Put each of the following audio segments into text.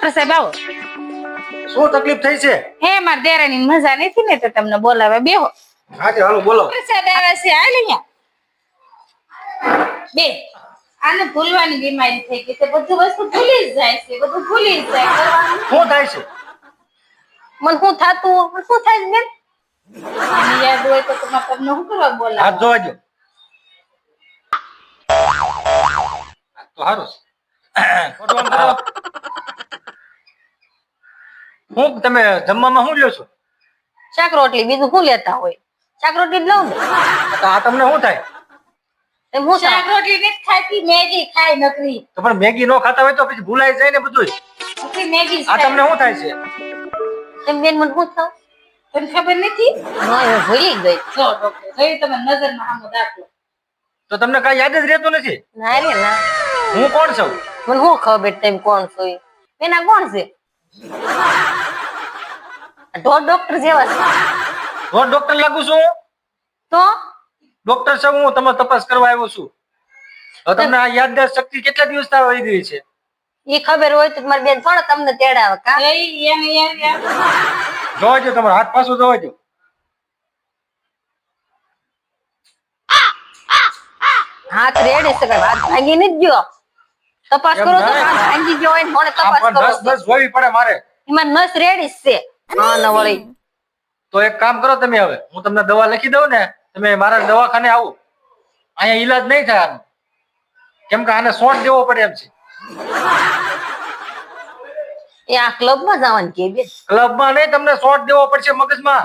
Doctor સાહેબ આવો. શું તકલીફ થઈ છે? હે માર દેરાની મજા નથી ને તો તમને બોલાવે બેહો. હા હાલો બોલો. ડોક્ટર સાહેબ આવ્યા છે હાલ અહીંયા. બે આને ભૂલવાની બીમારી થઈ ગઈ છે. બધું વસ્તુ ભૂલી જ જાય છે. બધું ભૂલી જ જાય. કરવાનું શું થાય છે? મને શું થાતું મને શું થાય છે બેન? મને યાદ હોય તો તમને શું કરવા બોલાવે? હાથ ધોવા દો. તો સારું છે. ખોટું આમ કરો. હું તમે જમવામાં શું લ્યો છો? શાક રોટલી બીજું શું લેતા હોય? શાક રોટલી જ લઉં ને. તો આ તમને શું થાય? એમ હું શાક રોટલી નથી ખાતી, મેગી ખાય નકરી. તો પણ મેગી નો ખાતા હોય તો પછી ભૂલાઈ જાય ને બધું. નકરી મેગી આ તમને શું થાય છે? એમ બેન મને શું થાવ? તને ખબર નથી? ના હું ભૂલી ગઈ. જો ડોક્ટર જોઈ તમે નજરમાં સામો દાખલો. તો તમને કઈ યાદ જ રહેતું નથી? ના રે ના. હું કોણ છું? મને શું ખબર તમે કોણ છો? એના કોણ છે? ડોક્ટર જેવા છે. હું ડોક્ટર લાગુ છું? તો ડોક્ટર છું હું, તમે તપાસ કરવા આવ્યો છું. હવે તમને આ યાદદાસ્ત શક્તિ કેટલા દિવસ થી વધી ગઈ છે? એ ખબર હોય તો મારી બેન થોડા તમને તેડાવે કા? જોવા દો, તમારો હાથ પાછો જોવા દો. હાથ રેડે છે કઈ હાથ ભાંગી નથી ગયો. તપાસ કરો તો હાથ ભાંગી ગયો હોય ને મને તપાસ કરો. બસ જોવી પડે મારે. એમાં નસ રેડી છે. હા ન વળી. તો એક કામ કરો તમે, હવે હું તમને દવા લખી દઉં ને, તમે મારા દવાખાને આવો. અહીંયા ઈલાજ નહીં થાય આનો, કેમ કે આને શોટ દેવો પડે એમ છે. એ આ ક્લબ માં જવાનું કે બેન? ક્લબમાં નહીં, તમને શોટ દેવો પડશે મગજમાં.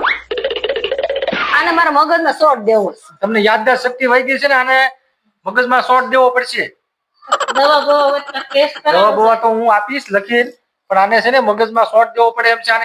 આને મારા મગજમાં શોટ દેવો છે. તમને યાદદાસ્ત શક્તિ વહી ગઈ છે ને, આને મગજમાં શોટ દેવો પડશે. દવા બવા ટેસ્ટ દવા બવા તો હું આપીશ લખીને, પણ આને છે ને મગજમાં શોટ દેવો પડે એમ છે. આને